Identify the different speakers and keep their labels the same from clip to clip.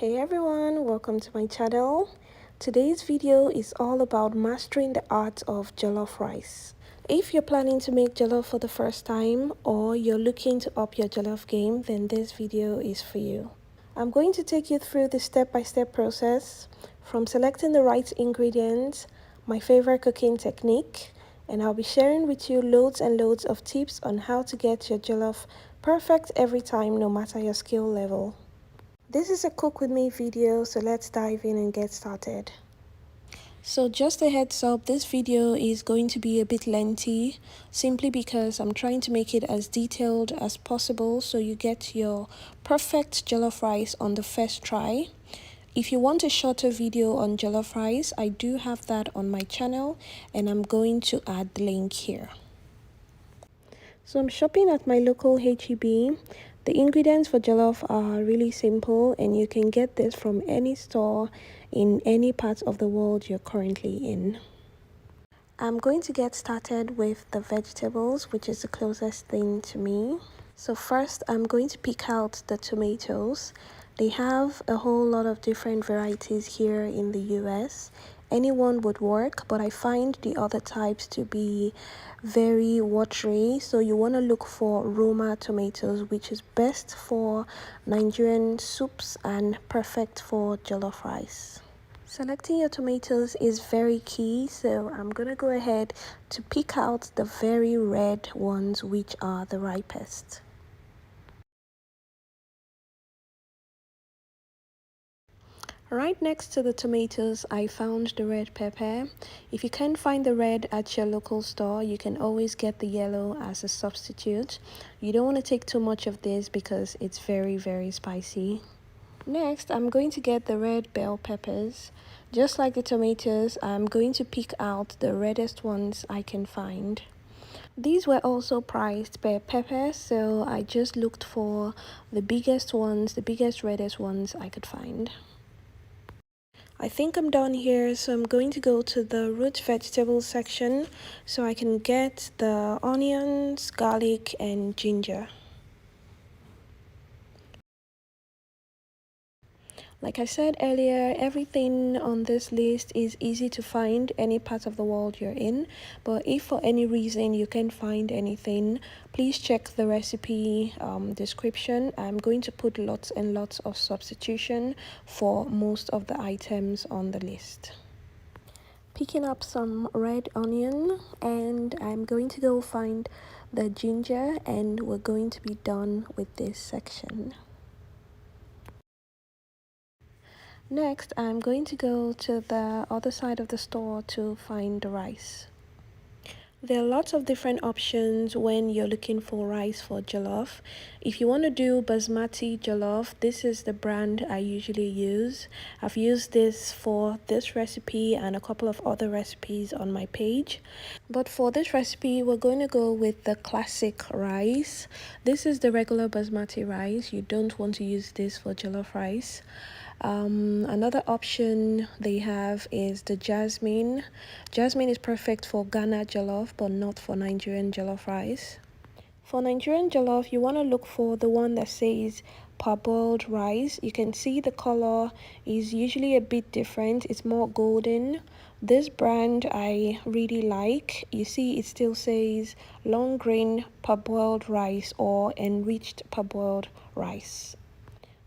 Speaker 1: Hey everyone, welcome to my channel. Today's video is all about mastering the art of jollof rice. If you're planning to make jollof for the first time or you're looking to up your jollof game, then this video is for you. I'm going to take you through the step-by-step process from selecting the right ingredients, my favorite cooking technique, and I'll be sharing with you loads and loads of tips on how to get your jollof perfect every time, no matter your skill level. This is a cook with me video, so let's dive in and get started. So just a heads up, this video is going to be a bit lengthy simply because I'm trying to make it as detailed as possible so you get your perfect jollof rice on the first try. If you want a shorter video on jollof rice, I do have that on my channel and I'm going to add the link here. So I'm shopping at my local H-E-B. The ingredients for jollof are really simple and you can get this from any store in any part of the world you're currently in. I'm going to get started with the vegetables, which is the closest thing to me. So first I'm going to pick out the tomatoes. They have a whole lot of different varieties here in the US. Anyone would work, but I find the other types to be very watery, so you want to look for Roma tomatoes, which is best for Nigerian soups and perfect for jollof rice. Selecting your tomatoes is very key, so I'm gonna go ahead to pick out the very red ones, which are the ripest. Right next to the tomatoes, I found the red pepper. If you can't find the red at your local store, you can always get the yellow as a substitute. You don't want to take too much of this because it's very spicy. Next, I'm going to get the red bell peppers. Just like the tomatoes, I'm going to pick out the reddest ones I can find. These were also priced per pepper, so I just looked for the biggest ones, the biggest reddest ones I could find. I think I'm done here, so I'm going to go to the root vegetables section so I can get the onions, garlic, and ginger. Like I said earlier, everything on this list is easy to find any part of the world you're in, but if for any reason you can't find anything, please check the recipe description. I'm going to put lots and lots of substitution for most of the items on the list. Picking up some red onion, and I'm going to go find the ginger, and we're going to be done with this section. Next, I'm going to go to the other side of the store to find the rice. There are lots of different options when you're looking for rice for jollof. If you want to do basmati jollof, this is the brand I usually use. I've used this for this recipe and a couple of other recipes on my page. But for this recipe, we're going to go with the classic rice. This is the regular basmati rice. You don't want to use this for jollof rice. Another option they have is the jasmine. Jasmine is perfect for Ghana jollof, but not for Nigerian jollof rice. For Nigerian jollof, you want to look for the one that says parboiled rice. You can see the color is usually a bit different. It's more golden. This brand I really like. You see it still says long grain parboiled rice or enriched parboiled rice.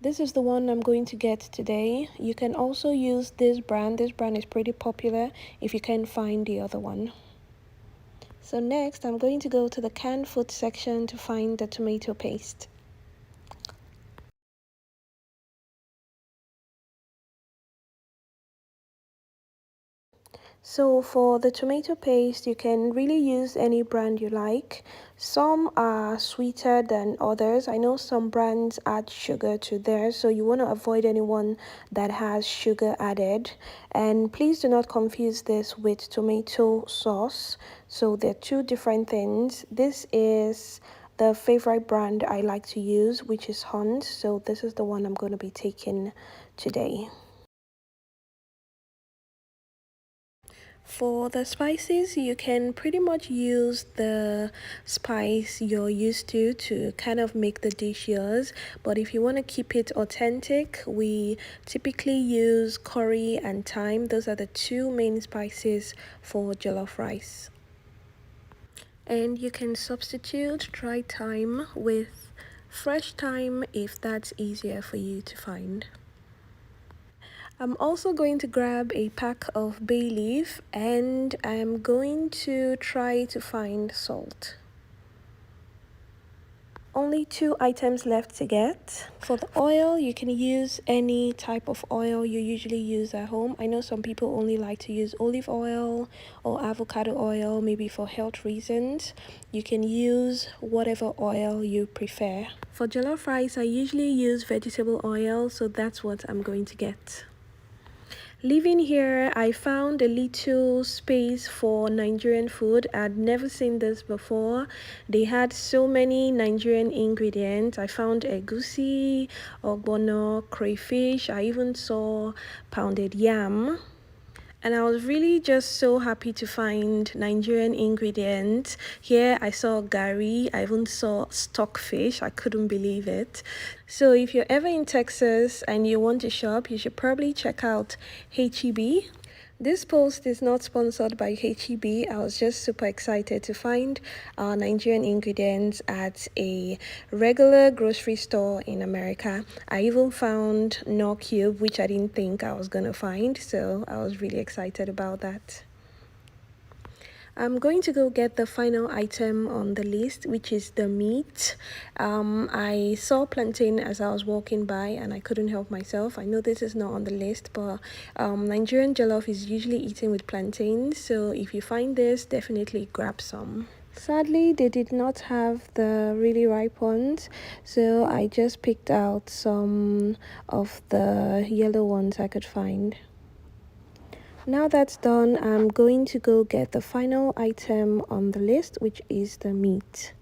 Speaker 1: This is the one I'm going to get today. You can also use this brand. This brand is pretty popular if you can find the other one. So next, I'm going to go to the canned food section to find the tomato paste. So for the tomato paste, you can really use any brand you like. Some are sweeter than others. I know some brands add sugar to theirs, so you want to avoid anyone that has sugar added. And please do not confuse this with tomato sauce. So they're two different things. This is the favorite brand I like to use, which is Hunt. So this is the one I'm going to be taking today. For the spices, you can pretty much use the spice you're used to kind of make the dish yours. But if you want to keep it authentic, we typically use curry and thyme. Those are the two main spices for jollof rice. And you can substitute dry thyme with fresh thyme if that's easier for you to find. I'm also going to grab a pack of bay leaf and I'm going to try to find salt. Only 2 items left to get. For the oil, you can use any type of oil you usually use at home. I know some people only like to use olive oil or avocado oil, maybe for health reasons. You can use whatever oil you prefer. For jollof rice, I usually use vegetable oil, so that's what I'm going to get. Living here, I found a little space for Nigerian food. I'd never seen this before. They had so many Nigerian ingredients. I found egusi, ogbono, crayfish. I even saw pounded yam. And I was really just so happy to find Nigerian ingredients. Here I saw gari, I even saw stockfish. I couldn't believe it. So if you're ever in Texas and you want to shop, you should probably check out H-E-B. This post is not sponsored by H-E-B. I was just super excited to find Nigerian ingredients at a regular grocery store in America. I even found Knorr Cube, which I didn't think I was gonna find, so I was really excited about that. I'm going to go get the final item on the list, which is the meat. I saw plantain as I was walking by and I couldn't help myself. I know this is not on the list, but Nigerian jollof is usually eaten with plantain, so if you find this, definitely grab some. Sadly, they did not have the really ripe ones, so I just picked out some of the yellow ones I could find. Now that's done, I'm going to go get the final item on the list, which is the meat.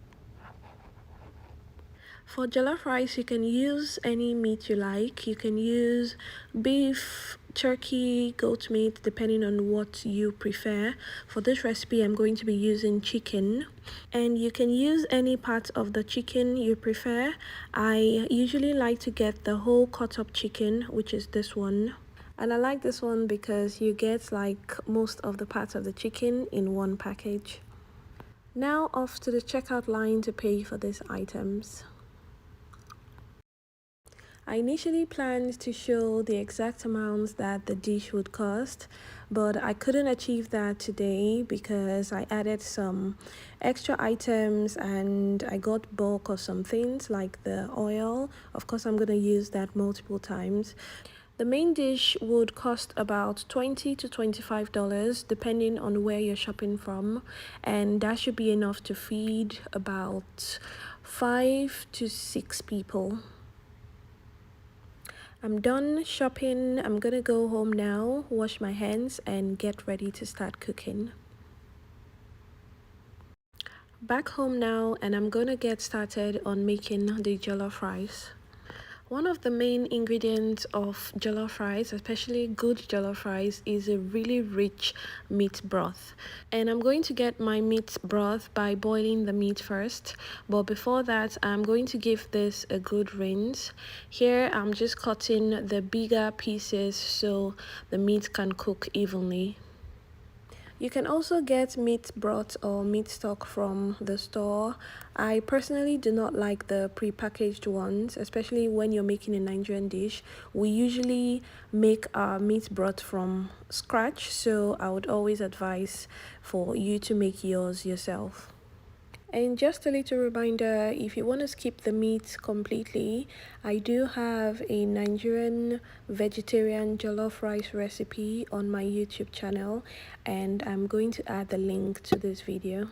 Speaker 1: For jollof rice, you can use any meat you like. You can use beef, turkey, goat meat, depending on what you prefer. For this recipe, I'm going to be using chicken. And you can use any part of the chicken you prefer. I usually like to get the whole cut up chicken, which is this one. And I like this one because you get like most of the parts of the chicken in one package. Now off to the checkout line to pay for these items. I initially planned to show the exact amounts that the dish would cost, but I couldn't achieve that today because I added some extra items and I got bulk of some things like the oil. Of course, I'm going to use that multiple times. The main dish would cost about $20 to $25 depending on where you're shopping from, and that should be enough to feed about 5 to 6 people. I'm done shopping. I'm gonna go home now, wash my hands and get ready to start cooking. Back home now and I'm gonna get started on making the jollof rice. One of the main ingredients of jollof rice, especially good jollof rice, is a really rich meat broth. And I'm going to get my meat broth by boiling the meat first. But before that, I'm going to give this a good rinse. Here, I'm just cutting the bigger pieces so the meat can cook evenly. You can also get meat broth or meat stock from the store. I personally do not like the pre-packaged ones, especially when you're making a Nigerian dish. We usually make our meat broth from scratch, so I would always advise for you to make yours yourself. And just a little reminder, if you want to skip the meat completely, I do have a Nigerian vegetarian jollof rice recipe on my YouTube channel, and I'm going to add the link to this video.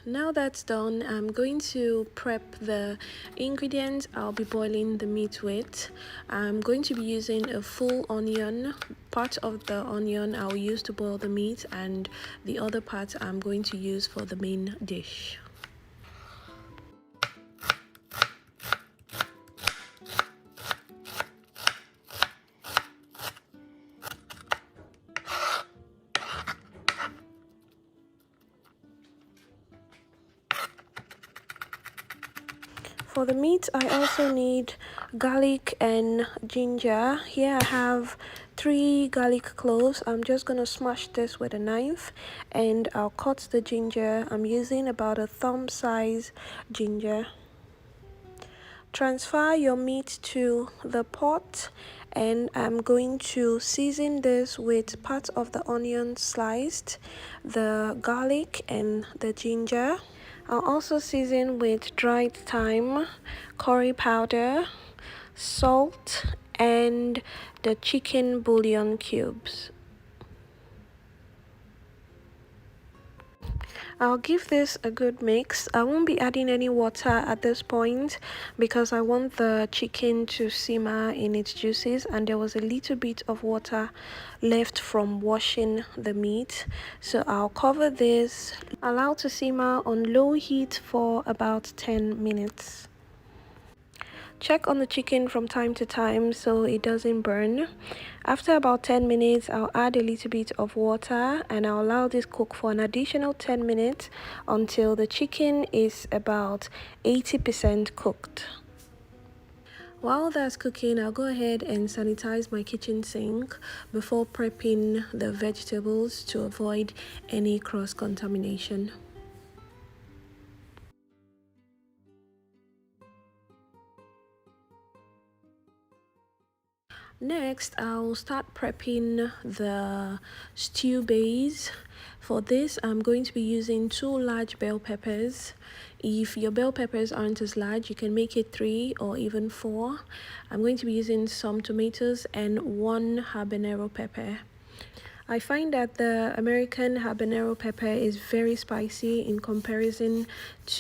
Speaker 1: Now that's done, I'm going to prep the ingredients I'll be boiling the meat with. I'm going to be using a full onion. Part of the onion I'll use to boil the meat, and the other part I'm going to use for the main dish. For the meat, I also need garlic and ginger. Here I have 3 garlic cloves. I'm just going to smash this with a knife, and I'll cut the ginger. I'm using about a thumb size ginger. Transfer your meat to the pot, and I'm going to season this with part of the onion sliced, the garlic and the ginger. I'll also season with dried thyme, curry powder, salt, and the chicken bouillon cubes. I'll give this a good mix. I won't be adding any water at this point because I want the chicken to simmer in its juices, and there was a little bit of water left from washing the meat. So I'll cover this, allow to simmer on low heat for about 10 minutes. Check on the chicken from time to time so it doesn't burn. After about 10 minutes, I'll add a little bit of water, and I'll allow this cook for an additional 10 minutes until the chicken is about 80% cooked. While that's cooking, I'll go ahead and sanitize my kitchen sink before prepping the vegetables to avoid any cross-contamination. Next, I'll start prepping the stew base. For this, I'm going to be using 2 large bell peppers. If your bell peppers aren't as large, you can make it 3 or even 4. I'm going to be using some tomatoes and 1 habanero pepper. I find that the American habanero pepper is very spicy in comparison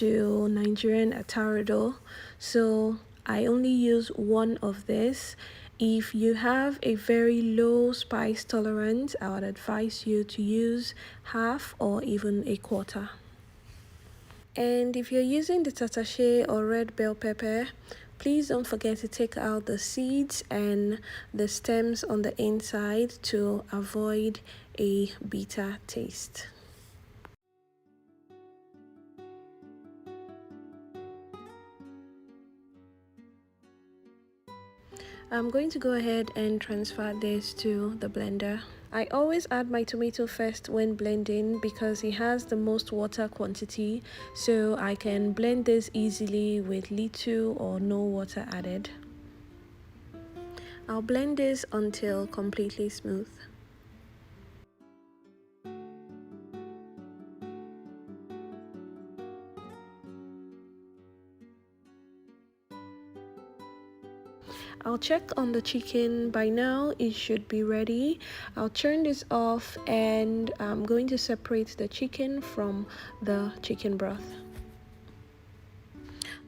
Speaker 1: to Nigerian atarudo, so I only use 1 of this. If you have a very low spice tolerance, I would advise you to use half or even a quarter. And if you're using the tatashe or red bell pepper, please don't forget to take out the seeds and the stems on the inside to avoid a bitter taste. I'm going to go ahead and transfer this to the blender. I always add my tomato first when blending because it has the most water quantity, so I can blend this easily with little or no water added. I'll blend this until completely smooth. I'll check on the chicken. By now it should be ready. I'll turn this off, and I'm going to separate the chicken from the chicken broth.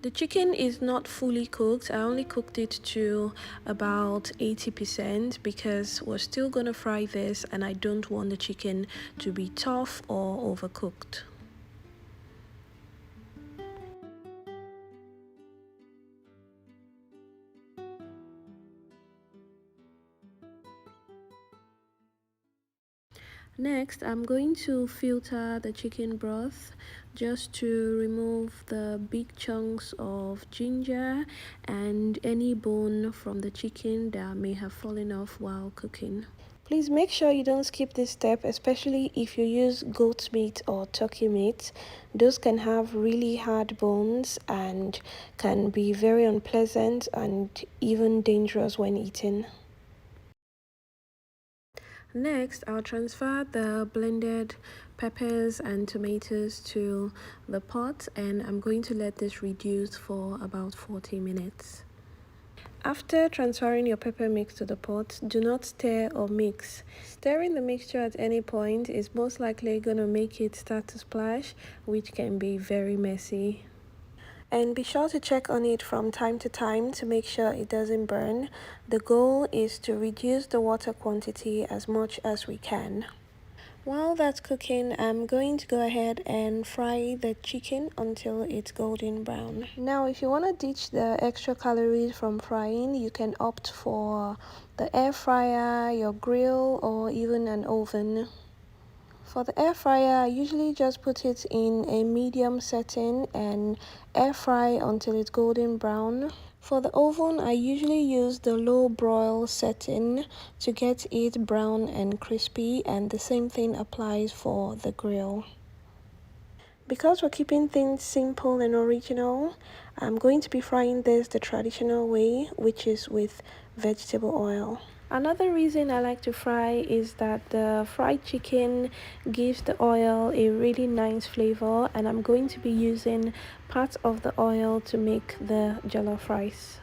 Speaker 1: The chicken is not fully cooked. I only cooked it to about 80% because we're still gonna fry this, and I don't want the chicken to be tough or overcooked. Next, I'm going to filter the chicken broth just to remove the big chunks of ginger and any bone from the chicken that may have fallen off while cooking. Please make sure you don't skip this step, especially if you use goat meat or turkey meat. Those can have really hard bones and can be very unpleasant and even dangerous when eaten. Next, I'll transfer the blended peppers and tomatoes to the pot, and I'm going to let this reduce for about 40 minutes. After transferring your pepper mix to the pot, do not stir or mix. Stirring the mixture at any point is most likely going to make it start to splash, which can be very messy. And be sure to check on it from time to time to make sure it doesn't burn. The goal is to reduce the water quantity as much as we can. While that's cooking, I'm going to go ahead and fry the chicken until it's golden brown. Now, if you want to ditch the extra calories from frying, you can opt for the air fryer, your grill, or even an oven. For the air fryer, I usually just put it in a medium setting and air fry until it's golden brown. For the oven, I usually use the low broil setting to get it brown and crispy, and the same thing applies for the grill. Because we're keeping things simple and original, I'm going to be frying this the traditional way, which is with vegetable oil. Another reason I like to fry is that the fried chicken gives the oil a really nice flavor, and I'm going to be using part of the oil to make the jollof rice.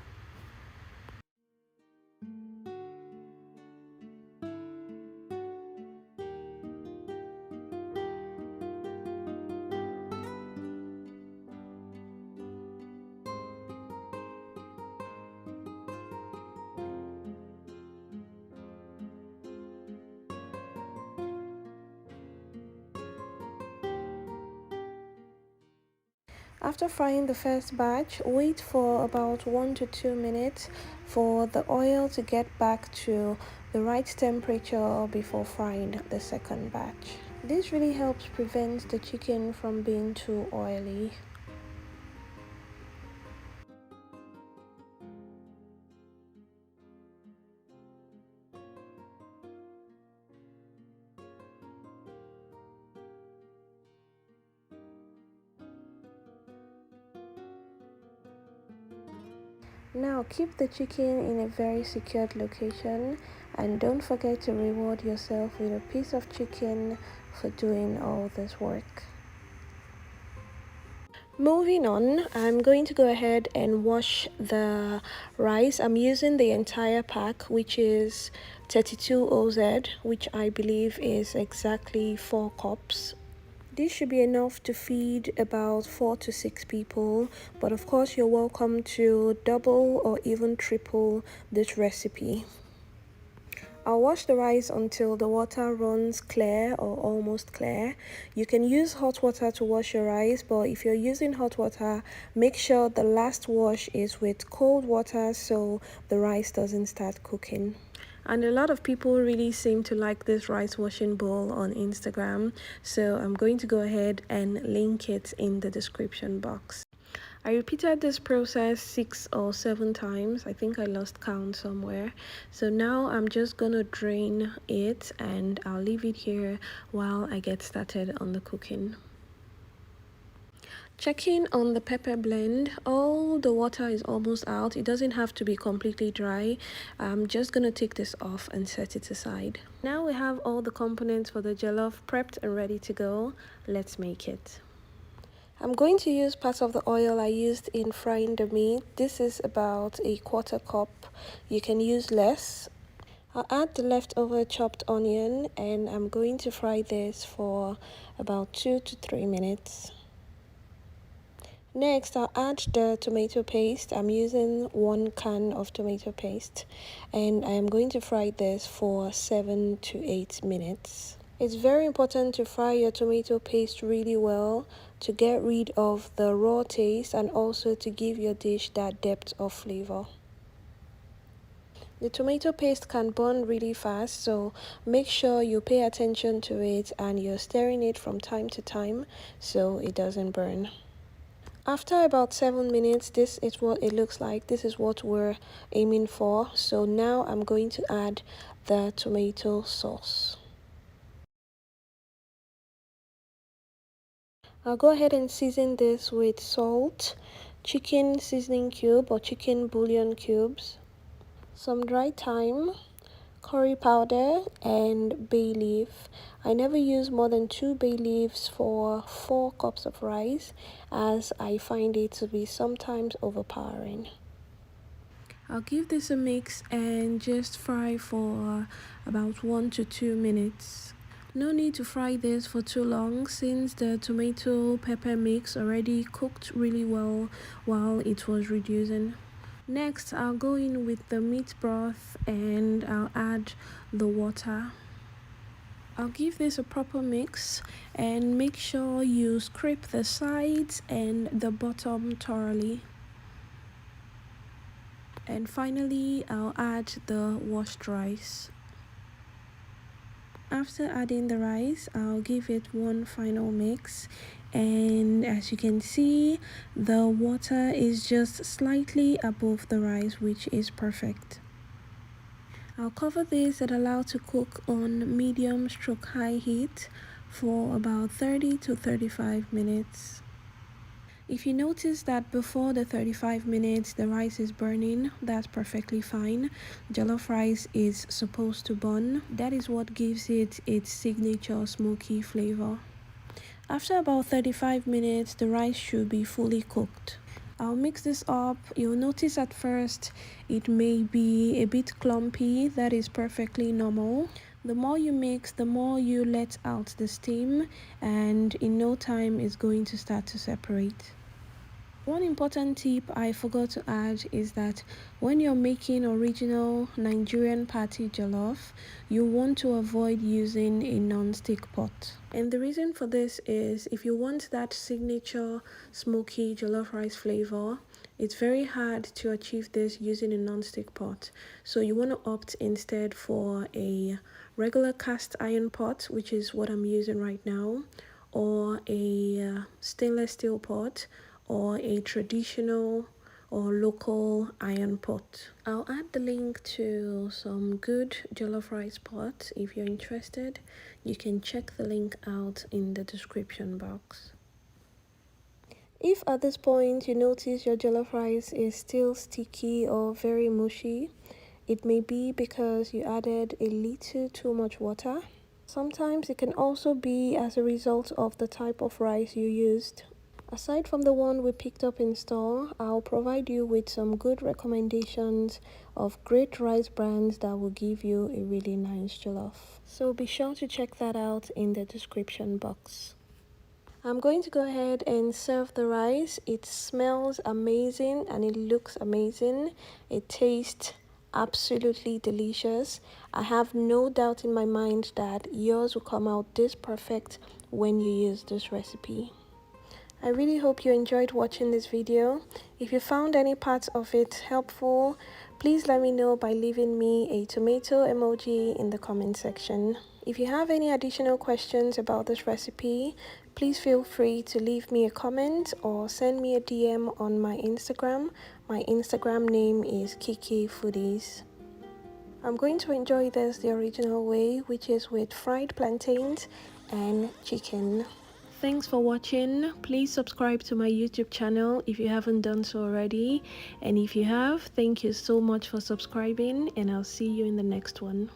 Speaker 1: After frying the first batch, wait for about 1 to 2 minutes for the oil to get back to the right temperature before frying the second batch. This really helps prevent the chicken from being too oily. Now keep the chicken in a very secured location, and don't forget to reward yourself with a piece of chicken for doing all this work. Moving on, I'm going to go ahead and wash the rice. I'm using the entire pack, which is 32 OZ, which I believe is exactly 4 cups. This should be enough to feed about 4 to 6 people, but of course you're welcome to double or even triple this recipe. I'll wash the rice until the water runs clear or almost clear. You can use hot water to wash your rice, but if you're using hot water, make sure the last wash is with cold water so the rice doesn't start cooking. And a lot of people really seem to like this rice washing bowl on Instagram, so I'm going to go ahead and link it in the description box. I repeated this process 6 or 7 times. I think I lost count somewhere. So now I'm just gonna drain it and I'll leave it here while I get started on the cooking. Checking on the pepper blend, all the water is almost out. It doesn't have to be completely dry. I'm just gonna take this off and set it aside. Now we have all the components for the jollof prepped and ready to go. Let's make it. I'm going to use part of the oil I used in frying the meat. This is about a 1/4 cup. You can use less. I'll add the leftover chopped onion and I'm going to fry this for about 2 to 3 minutes. Next, I'll add the tomato paste. I'm using 1 can of tomato paste and I'm going to fry this for 7 to 8 minutes. It's very important to fry your tomato paste really well to get rid of the raw taste and also to give your dish that depth of flavor. The tomato paste can burn really fast, so make sure you pay attention to it and you're stirring it from time to time so it doesn't burn. After about 7 minutes, this is what it looks like. This is what we're aiming for. So now I'm going to add the tomato sauce. I'll go ahead and season this with salt, chicken seasoning cube or chicken bouillon cubes, some dry thyme, curry powder, and bay leaf. I never use more than 2 bay leaves for 4 cups of rice as I find it to be sometimes overpowering. I'll give this a mix and just fry for about 1 to 2 minutes. No need to fry this for too long since the tomato pepper mix already cooked really well while it was reducing. Next, I'll go in with the meat broth and I'll add the water. I'll give this a proper mix and make sure you scrape the sides and the bottom thoroughly. And finally, I'll add the washed rice. After adding the rice, I'll give it one final mix, and as you can see, the water is just slightly above the rice, which is perfect. I'll cover this and allow to cook on medium/high heat for about 30 to 35 minutes. If you notice that before the 35 minutes the rice is burning, that's perfectly fine. Jollof rice is supposed to burn. That is what gives it its signature smoky flavor. After about 35 minutes, the rice should be fully cooked. I'll mix this up. You'll notice at first it may be a bit clumpy. That is perfectly normal. The more you mix, the more you let out the steam, and in no time it's going to start to separate. One important tip I forgot to add is that when you're making original Nigerian party jollof, you want to avoid using a non-stick pot. And the reason for this is if you want that signature smoky jollof rice flavor, it's very hard to achieve this using a non-stick pot. So you want to opt instead for a regular cast iron pot, which is what I'm using right now, or a stainless steel pot, or a traditional or local iron pot. I'll add the link to some good jollof rice pots. If you're interested, you can check the link out in the description box. If at this point you notice your jollof rice is still sticky or very mushy, it may be because you added a little too much water. Sometimes it can also be as a result of the type of rice you used. Aside from the one we picked up in store, I'll provide you with some good recommendations of great rice brands that will give you a really nice jollof. So be sure to check that out in the description box. I'm going to go ahead and serve the rice. It smells amazing and it looks amazing. It tastes absolutely delicious. I have no doubt in my mind that yours will come out this perfect when you use this recipe. I really hope you enjoyed watching this video. If you found any parts of it helpful, please let me know by leaving me a tomato emoji in the comment section. If you have any additional questions about this recipe, please feel free to leave me a comment or send me a DM on my Instagram. My Instagram name is Kiki Foodies. I'm going to enjoy this the original way, which is with fried plantains and chicken. Thanks for watching. Please subscribe to my YouTube channel if you haven't done so already. And if you have, thank you so much for subscribing, and I'll see you in the next one.